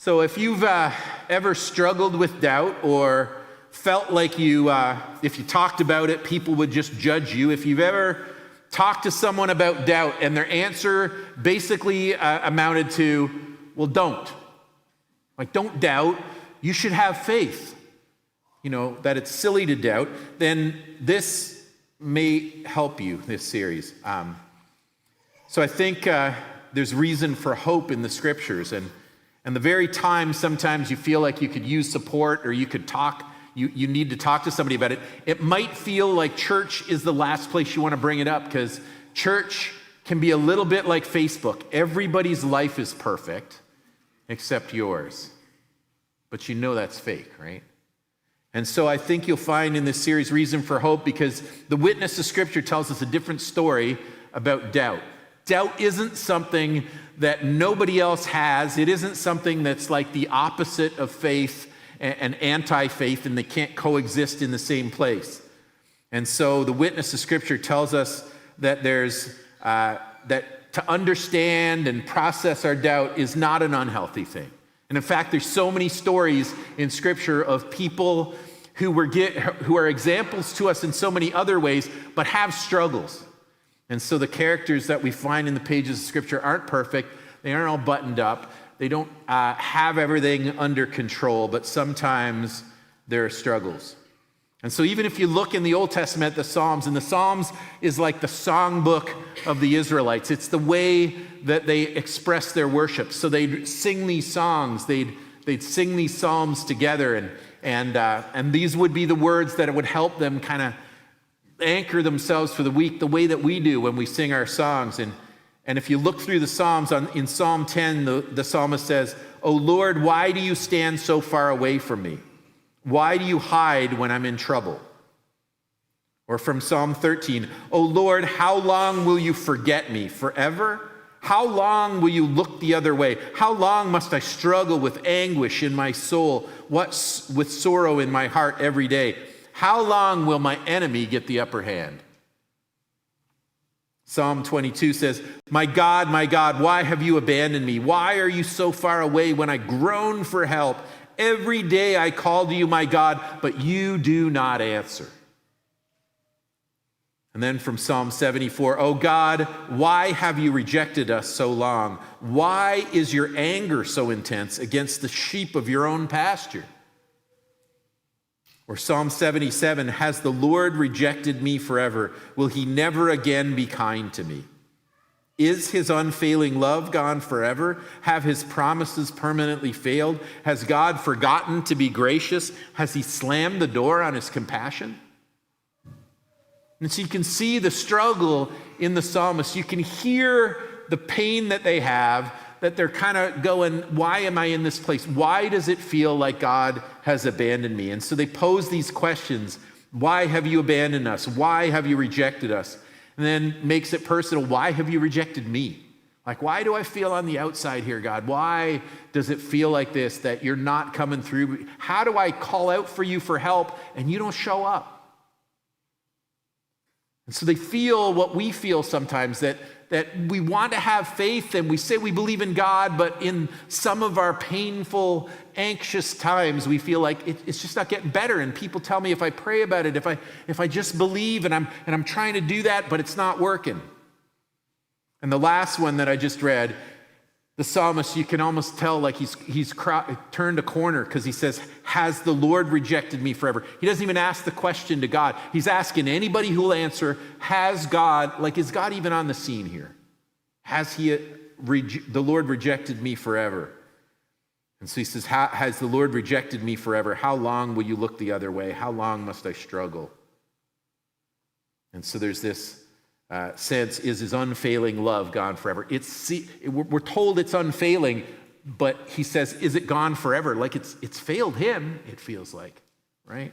So if you've ever struggled with doubt or felt like if you talked about it, people would just judge you, if you've ever talked to someone about doubt and their answer basically amounted to, well, don't. Like, don't doubt, you should have faith. You know, that it's silly to doubt, then this may help you, this series. So I think there's reason for hope in the scriptures. And the very time sometimes you feel like you could use support or you could talk, you need to talk to somebody about it, it might feel like church is the last place you want to bring it up, because church can be a little bit like Facebook. Everybody's life is perfect except yours. But you know that's fake, right? And so I think you'll find in this series reason for hope, because the witness of Scripture tells us a different story about doubt. Doubt isn't something that nobody else has. It isn't something that's like the opposite of faith and anti-faith, and they can't coexist in the same place. And so the witness of Scripture tells us that that to understand and process our doubt is not an unhealthy thing. And in fact, there's so many stories in Scripture of people who are examples to us in so many other ways, but have struggles. And so the characters that we find in the pages of Scripture aren't perfect. They aren't all buttoned up. They don't have everything under control, but sometimes there are struggles. And so even if you look in the Old Testament at the Psalms, and the Psalms is like the songbook of the Israelites. It's the way that they express their worship. So they'd sing these songs. They'd sing these psalms together, and these would be the words that it would help them kind of anchor themselves for the week, the way that we do when we sing our songs. And if you look through the Psalms, in Psalm 10, the psalmist says, "O Lord, why do you stand so far away from me? Why do you hide when I'm in trouble?" Or from Psalm 13, "O Lord, how long will you forget me? Forever? How long will you look the other way? How long must I struggle with anguish in my soul, with sorrow in my heart every day? How long will my enemy get the upper hand?" Psalm 22 says, my God, why have you abandoned me? Why are you so far away when I groan for help? Every day I call to you, my God, but you do not answer." And then from Psalm 74, "O God, why have you rejected us so long? Why is your anger so intense against the sheep of your own pasture?" Or Psalm 77, "Has the Lord rejected me forever? Will he never again be kind to me? Is his unfailing love gone forever? Have his promises permanently failed? Has God forgotten to be gracious? Has he slammed the door on his compassion?" And so you can see the struggle in the psalmist. You can hear the pain that they have, that they're kind of going, why am I in this place? Why does it feel like God has abandoned me? And so they pose these questions. Why have you abandoned us? Why have you rejected us? And then makes it personal. Why have you rejected me? Like, why do I feel on the outside here, God? Why does it feel like this, that you're not coming through? How do I call out for you for help and you don't show up? And so they feel what we feel sometimes, that we want to have faith and we say we believe in God, but in some of our painful, anxious times, we feel like it's just not getting better. And people tell me if I pray about it, if I just believe and I'm trying to do that, but it's not working. And the last one that I just read, the psalmist, you can almost tell like he's turned a corner, because he says, "Has the Lord rejected me forever?" He doesn't even ask the question to God. He's asking anybody who will answer, has God, like, is God even on the scene here? Has the Lord rejected me forever? And so he says, has the Lord rejected me forever? How long will you look the other way? How long must I struggle? And so there's this sense, is his unfailing love gone forever? We're told it's unfailing, but he says, is it gone forever? Like it's failed him, it feels like, right?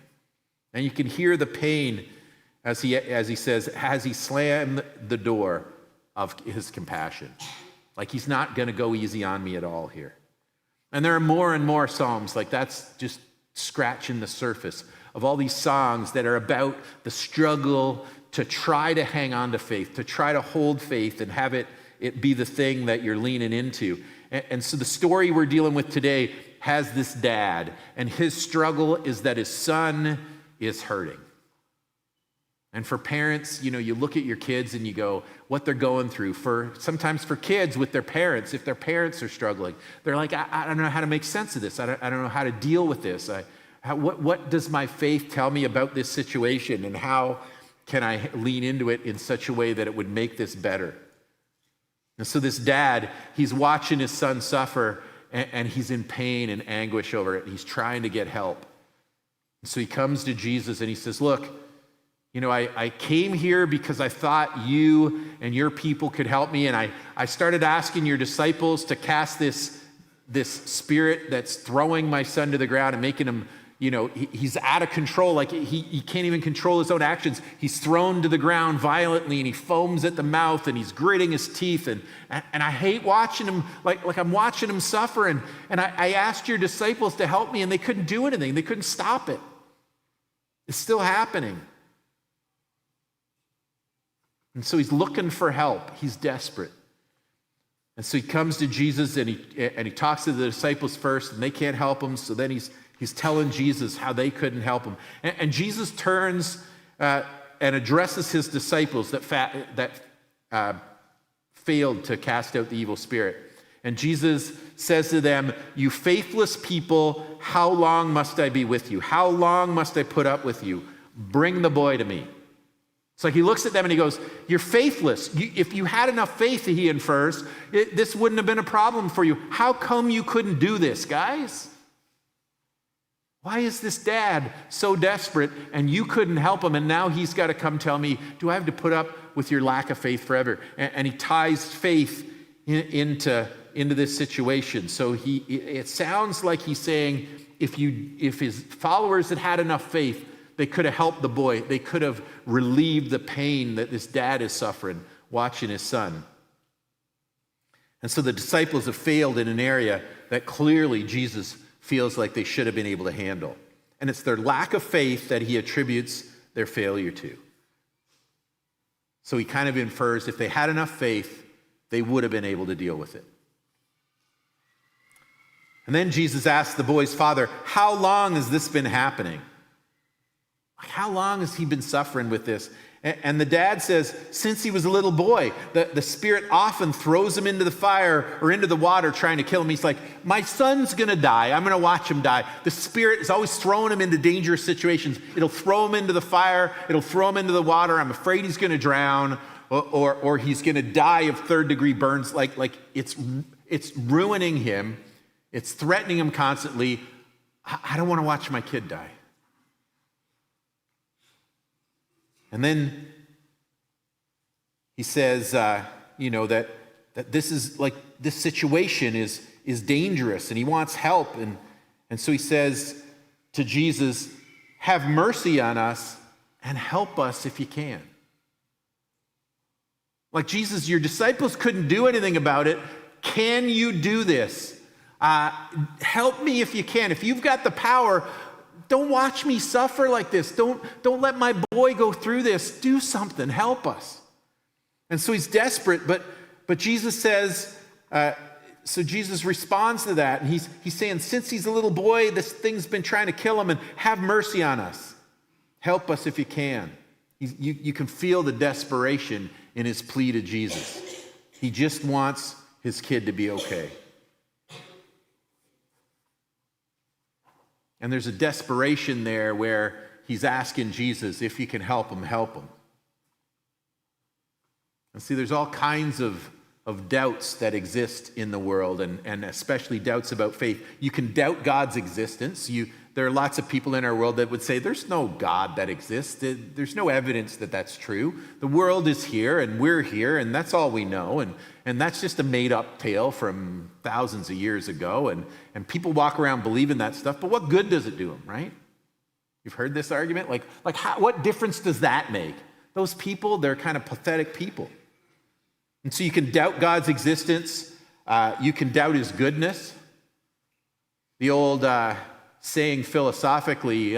And you can hear the pain as he says, has he slammed the door of his compassion? Like he's not going to go easy on me at all here. And there are more and more psalms, like that's just scratching the surface of all these songs that are about the struggle to try to hang on to faith, to try to hold faith and have it be the thing that you're leaning into. And so the story we're dealing with today has this dad, and his struggle is that his son is hurting. And for parents, you look at your kids and you go, what they're going through. Sometimes for kids with their parents, if their parents are struggling, they're like, I don't know how to make sense of this. I don't know how to deal with this. What does my faith tell me about this situation, and how can I lean into it in such a way that it would make this better? And so this dad, he's watching his son suffer, and he's in pain and anguish over it. He's trying to get help. And so he comes to Jesus and he says, look, I came here because I thought you and your people could help me. And I started asking your disciples to cast this spirit that's throwing my son to the ground and making him, he's out of control. Like he can't even control his own actions. He's thrown to the ground violently, and he foams at the mouth, and he's gritting his teeth. And I hate watching him, like I'm watching him suffer. And I asked your disciples to help me, and they couldn't do anything. They couldn't stop it. It's still happening. And so he's looking for help. He's desperate. And so he comes to Jesus, and he talks to the disciples first, and they can't help him. So then he's telling Jesus how they couldn't help him. And Jesus turns and addresses his disciples that failed to cast out the evil spirit. And Jesus says to them, you faithless people, how long must I be with you? How long must I put up with you? Bring the boy to me. It's like he looks at them and he goes, you're faithless. If you had enough faith, he infers, this wouldn't have been a problem for you. How come you couldn't do this, guys? Why is this dad so desperate and you couldn't help him, and now he's got to come tell me, do I have to put up with your lack of faith forever? And he ties faith into this situation. So it sounds like he's saying if his followers had enough faith, they could have helped the boy. They could have relieved the pain that this dad is suffering watching his son. And so the disciples have failed in an area that clearly Jesus feels like they should have been able to handle. And it's their lack of faith that he attributes their failure to. So he kind of infers if they had enough faith, they would have been able to deal with it. And then Jesus asks the boy's father, how long has this been happening? How long has he been suffering with this? And the dad says, since he was a little boy, the spirit often throws him into the fire or into the water trying to kill him. He's like, my son's going to die. I'm going to watch him die. The spirit is always throwing him into dangerous situations. It'll throw him into the fire. It'll throw him into the water. I'm afraid he's going to drown, or he's going to die of third-degree burns. Like it's ruining him. It's threatening him constantly. I don't want to watch my kid die. And then he says, that this is like, this situation is dangerous, and he wants help. And so he says to Jesus, have mercy on us and help us if you can. Like, Jesus, your disciples couldn't do anything about it. Can you do this? Help me if you can. If you've got the power, don't watch me suffer like this. Don't let my boy go through this. Do something. Help us. And so he's desperate, but Jesus says, so Jesus responds to that, and he's saying, since he's a little boy, this thing's been trying to kill him, and have mercy on us. Help us if you can. You can feel the desperation in his plea to Jesus. He just wants his kid to be okay. And there's a desperation there where he's asking Jesus, if you can help him, help him. And see, there's all kinds of doubts that exist in the world, and especially doubts about faith. You can doubt God's existence. There are lots of people in our world that would say, there's no God that exists. There's no evidence that that's true. The world is here, and we're here, and that's all we know. And that's just a made-up tale from thousands of years ago. And people walk around believing that stuff, but what good does it do them, right? You've heard this argument? What difference does that make? Those people, they're kind of pathetic people. And so you can doubt God's existence. You can doubt his goodness. The old saying philosophically,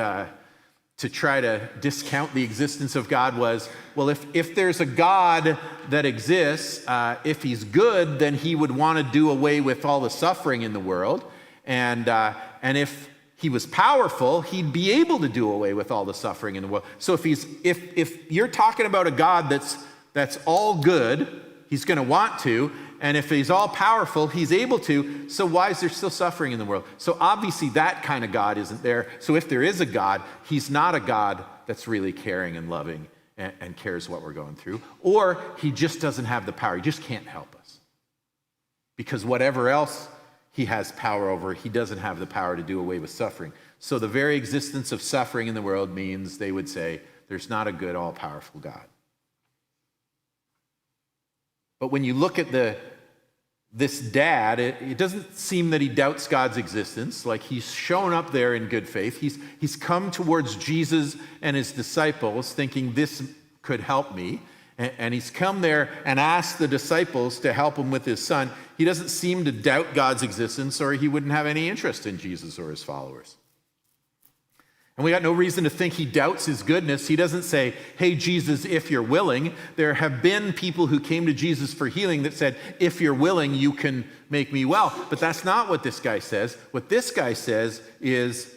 to try to discount the existence of God was, well, if there's a God that exists, if he's good, then he would want to do away with all the suffering in the world. And if he was powerful, he'd be able to do away with all the suffering in the world. So if you're talking about a God that's all good, he's going to want to. And if he's all powerful, he's able to. So why is there still suffering in the world? So obviously that kind of God isn't there. So if there is a God, he's not a God that's really caring and loving and cares what we're going through. Or he just doesn't have the power. He just can't help us. Because whatever else he has power over, he doesn't have the power to do away with suffering. So the very existence of suffering in the world means, they would say, there's not a good, all-powerful God. But when you look at this dad, it doesn't seem that he doubts God's existence. Like, he's shown up there in good faith. He's come towards Jesus and his disciples thinking this could help me. And he's come there and asked the disciples to help him with his son. He doesn't seem to doubt God's existence, or he wouldn't have any interest in Jesus or his followers. And we got no reason to think he doubts his goodness. He doesn't say, hey, Jesus, if you're willing. There have been people who came to Jesus for healing that said, if you're willing, you can make me well. But that's not what this guy says. What this guy says is,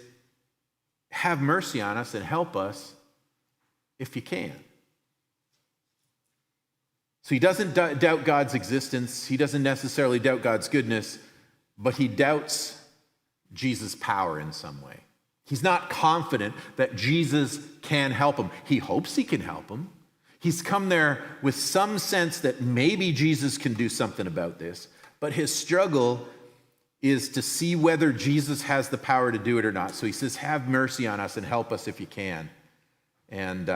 have mercy on us and help us if you can. So he doesn't doubt God's existence. He doesn't necessarily doubt God's goodness, but he doubts Jesus' power in some way. He's not confident that Jesus can help him. He hopes he can help him. He's come there with some sense that maybe Jesus can do something about this, but his struggle is to see whether Jesus has the power to do it or not. So he says, have mercy on us and help us if you can. And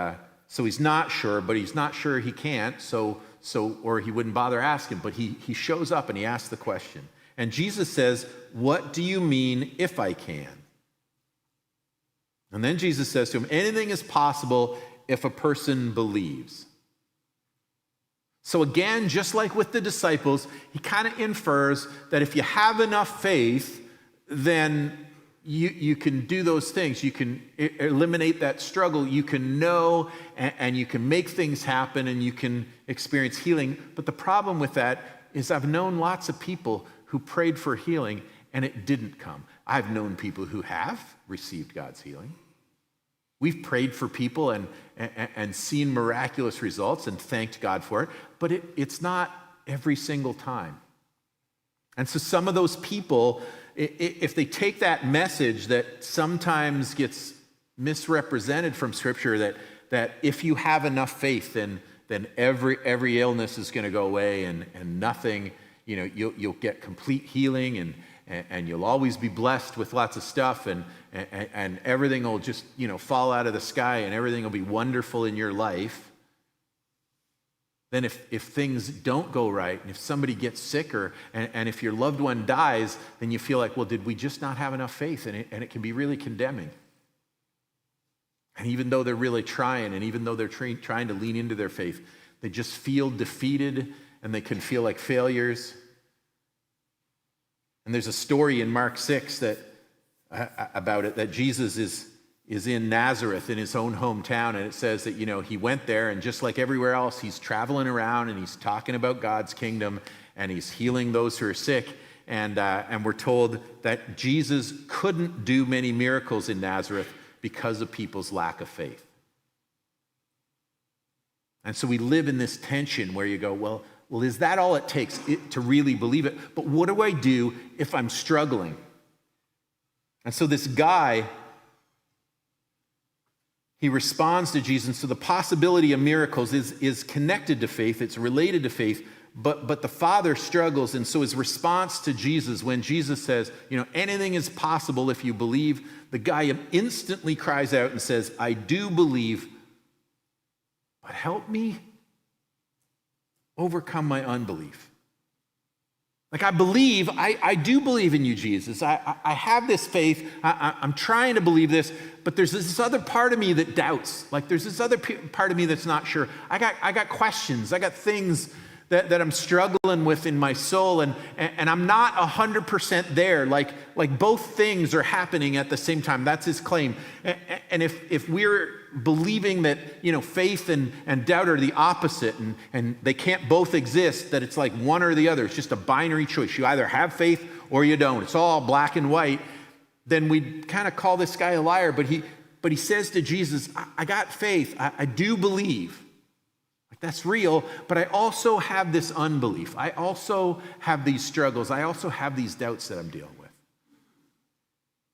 so he's not sure, but he's not sure he can't, or he wouldn't bother asking, but he shows up and he asks the question. And Jesus says, what do you mean if I can? And then Jesus says to him, anything is possible if a person believes. So again, just like with the disciples, he kind of infers that if you have enough faith, then you can do those things. You can eliminate that struggle. You can know and you can make things happen and you can experience healing. But the problem with that is I've known lots of people who prayed for healing and it didn't come. I've known people who have received God's healing. We've prayed for people and seen miraculous results and thanked God for it, but it's not every single time. And so some of those people, if they take that message that sometimes gets misrepresented from Scripture, that if you have enough faith, then every illness is going to go away and nothing, you'll get complete healing and you'll always be blessed with lots of stuff and everything will just, fall out of the sky and everything will be wonderful in your life. Then if things don't go right and if somebody gets sicker and if your loved one dies, then you feel like, well, did we just not have enough faith? And it can be really condemning. And even though they're really trying and even though they're trying to lean into their faith, they just feel defeated and they can feel like failures. And there's a story in Mark 6 about it, that Jesus is in Nazareth in his own hometown, and it says that, he went there, and just like everywhere else, he's traveling around and he's talking about God's kingdom and he's healing those who are sick. And we're told that Jesus couldn't do many miracles in Nazareth because of people's lack of faith. And so we live in this tension where you go, well, is that all it takes to really believe it? But what do I do if I'm struggling? And so this guy, he responds to Jesus. So the possibility of miracles is connected to faith. It's related to faith. But the father struggles. And so his response to Jesus, when Jesus says, anything is possible if you believe, the guy instantly cries out and says, I do believe, but help me overcome my unbelief. Like, I believe, I do believe in you, Jesus. I have this faith. I'm trying to believe this, but there's this other part of me that doubts. Like, there's this other part of me that's not sure. I got questions. I got things that I'm struggling with in my soul, and I'm not 100% there. Like both things are happening at the same time. That's his claim. And if we're believing that, faith and doubt are the opposite, and they can't both exist, that it's like one or the other, it's just a binary choice. You either have faith or you don't. It's all black and white. Then we kind of call this guy a liar. But he says to Jesus, I got faith. I do believe. That's real, but I also have this unbelief. I also have these struggles. I also have these doubts that I'm dealing with.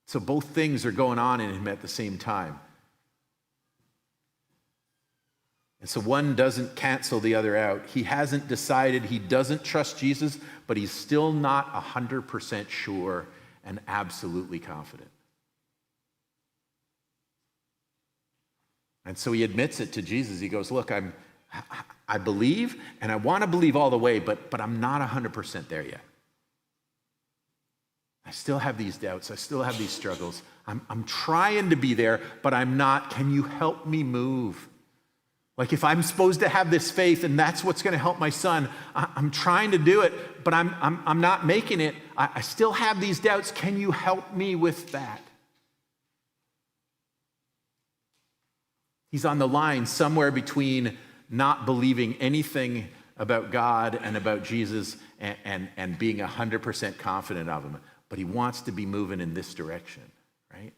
So both things are going on in him at the same time. And so one doesn't cancel the other out. He hasn't decided he doesn't trust Jesus, but he's still not 100% sure and absolutely confident. And so he admits it to Jesus. He goes, look, I believe, and I want to believe all the way, but I'm not 100% there yet. I still have these doubts. I still have these struggles. I'm trying to be there, but I'm not. Can you help me move? Like if I'm supposed to have this faith and that's what's going to help my son, I'm trying to do it, but I'm not making it. I still have these doubts. Can you help me with that? He's on the line somewhere between not believing anything about God and about Jesus and being 100% confident of him. But he wants to be moving in this direction, right?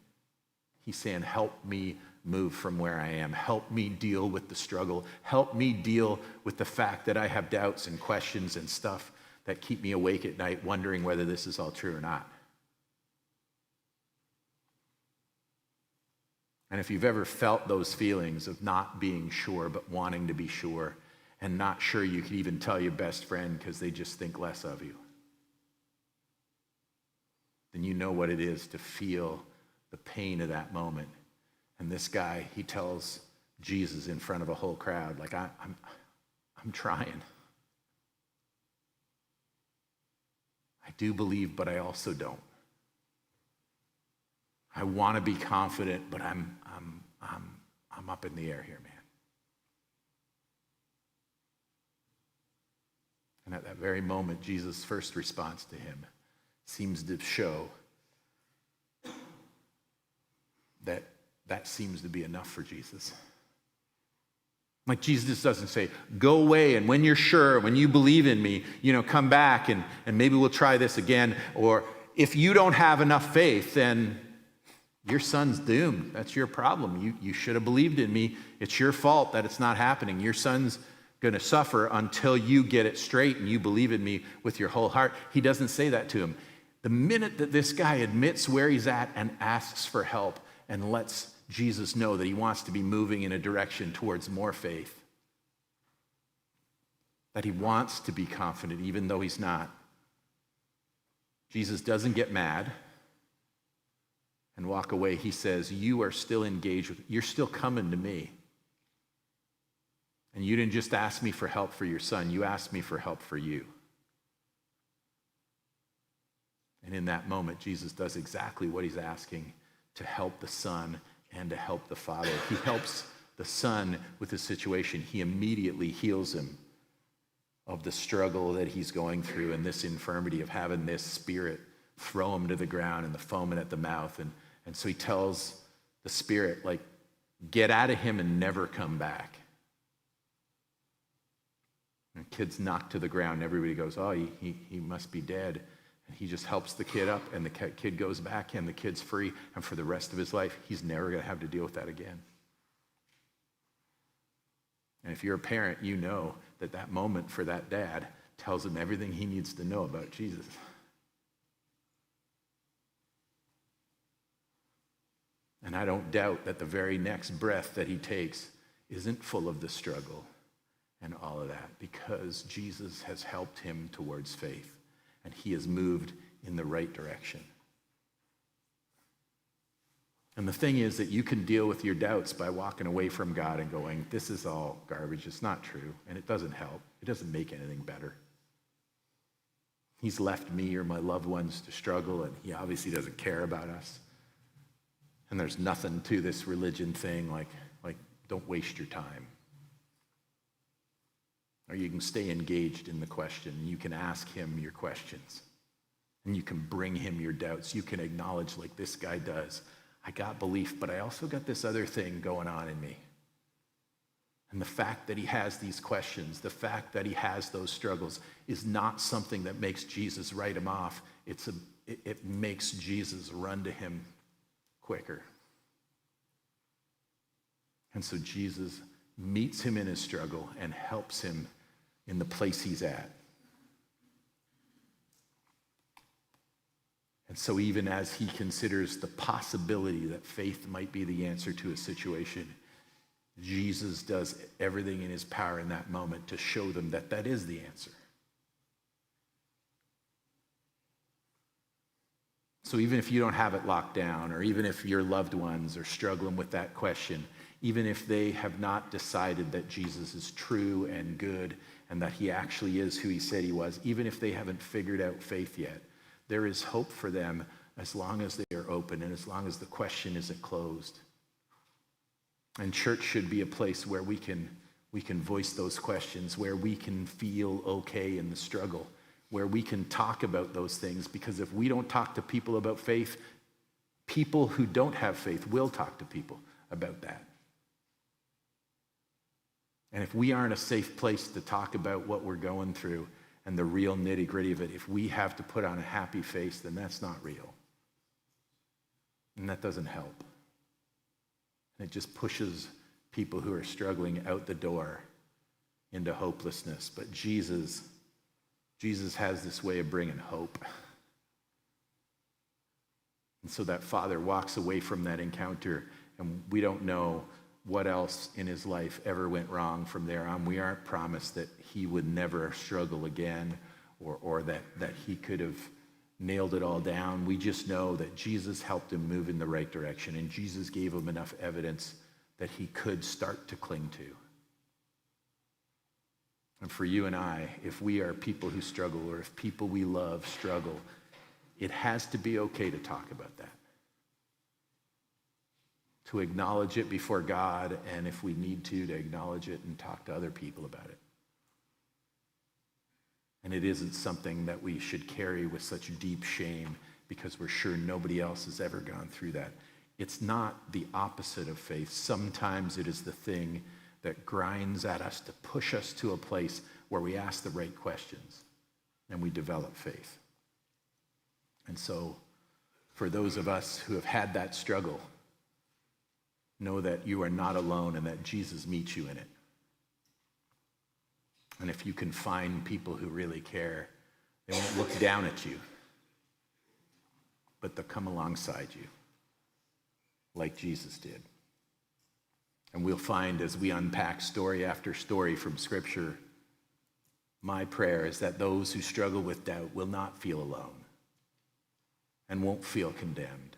He's saying, help me move from where I am. Help me deal with the struggle. Help me deal with the fact that I have doubts and questions and stuff that keep me awake at night wondering whether this is all true or not. And if you've ever felt those feelings of not being sure, but wanting to be sure, and not sure you could even tell your best friend because they just think less of you, then you know what it is to feel the pain of that moment. And this guy, he tells Jesus in front of a whole crowd, like, I'm trying. I do believe, but I also don't. I want to be confident, but I'm up in the air here, man. And at that very moment, Jesus' first response to him seems to show that seems to be enough for Jesus. Like Jesus doesn't say, go away, and when you're sure, when you believe in me, come back and maybe we'll try this again. Or if you don't have enough faith, then your son's doomed. That's your problem. You should have believed in me. It's your fault that it's not happening. Your son's going to suffer until you get it straight and you believe in me with your whole heart. He doesn't say that to him. The minute that this guy admits where he's at and asks for help and lets Jesus know that he wants to be moving in a direction towards more faith, that he wants to be confident even though he's not, Jesus doesn't get mad and walk away. He says, you are still engaged with, you're still coming to me. And you didn't just ask me for help for your son, you asked me for help for you. And in that moment, Jesus does exactly what he's asking, to help the son and to help the father. He helps the son with the situation. He immediately heals him of the struggle that he's going through and this infirmity of having this spirit throw him to the ground and the foaming at the mouth. And so he tells the spirit, like, get out of him and never come back. And the kid's knocked to the ground and everybody goes, oh, he must be dead. And he just helps the kid up and the kid goes back and the kid's free. And for the rest of his life, he's never going to have to deal with that again. And if you're a parent, you know that moment for that dad tells him everything he needs to know about Jesus. And I don't doubt that the very next breath that he takes isn't full of the struggle and all of that, because Jesus has helped him towards faith and he has moved in the right direction. And the thing is that you can deal with your doubts by walking away from God and going, this is all garbage, it's not true, and it doesn't help. It doesn't make anything better. He's left me or my loved ones to struggle, and he obviously doesn't care about us. And there's nothing to this religion thing like don't waste your time. or you can stay engaged in the question. You can ask him your questions, and you can bring him your doubts. You can acknowledge, like this guy does, I got belief, but I also got this other thing going on in me. And the fact that he has these questions, the fact that he has those struggles is not something that makes Jesus write him off. It makes Jesus run to him quicker. And so Jesus meets him in his struggle and helps him in the place he's at. And so even as he considers the possibility that faith might be the answer to a situation, Jesus does everything in his power in that moment to show them that that is the answer. So even if you don't have it locked down, or even if your loved ones are struggling with that question, even if they have not decided that Jesus is true and good and that he actually is who he said he was, even if they haven't figured out faith yet, there is hope for them as long as they are open and as long as the question isn't closed. And church should be a place where we can voice those questions, where we can feel okay in the struggle, where we can talk about those things. Because if we don't talk to people about faith, people who don't have faith will talk to people about that. And if we aren't a safe place to talk about what we're going through and the real nitty-gritty of it, if we have to put on a happy face, then that's not real. And that doesn't help. And it just pushes people who are struggling out the door into hopelessness. But Jesus has this way of bringing hope. And so that father walks away from that encounter, and we don't know what else in his life ever went wrong from there on. We aren't promised that he would never struggle again, or that he could have nailed it all down. We just know that Jesus helped him move in the right direction, and Jesus gave him enough evidence that he could start to cling to. And for you and I, if we are people who struggle, or if people we love struggle, it has to be okay to talk about that. To acknowledge it before God, and if we need to acknowledge it and talk to other people about it. And it isn't something that we should carry with such deep shame because we're sure nobody else has ever gone through that. It's not the opposite of faith. Sometimes it is the thing that grinds at us to push us to a place where we ask the right questions and we develop faith. And so for those of us who have had that struggle, know that you are not alone and that Jesus meets you in it. And if you can find people who really care, they won't look down at you, but they'll come alongside you like Jesus did. And we'll find as we unpack story after story from Scripture, my prayer is that those who struggle with doubt will not feel alone and won't feel condemned.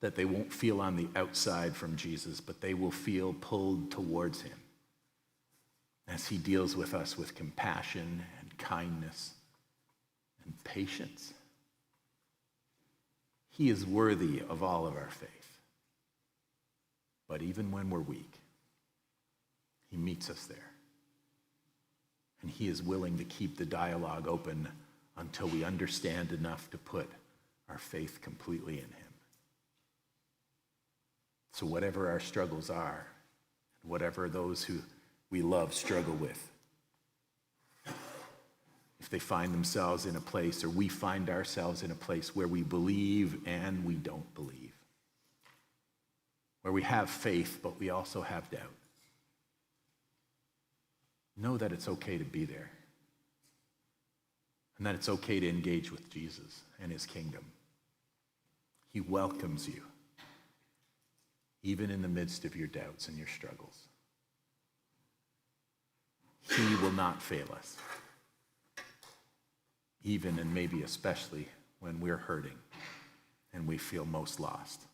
That they won't feel on the outside from Jesus, but they will feel pulled towards him as he deals with us with compassion and kindness and patience. He is worthy of all of our faith. But even when we're weak, he meets us there. And he is willing to keep the dialogue open until we understand enough to put our faith completely in him. So whatever our struggles are, whatever those who we love struggle with, if they find themselves in a place, or we find ourselves in a place where we believe and we don't believe, where we have faith but we also have doubt, know that it's okay to be there, and that it's okay to engage with Jesus and his kingdom. He welcomes you, even in the midst of your doubts and your struggles. He will not fail us, even and maybe especially when we're hurting and we feel most lost.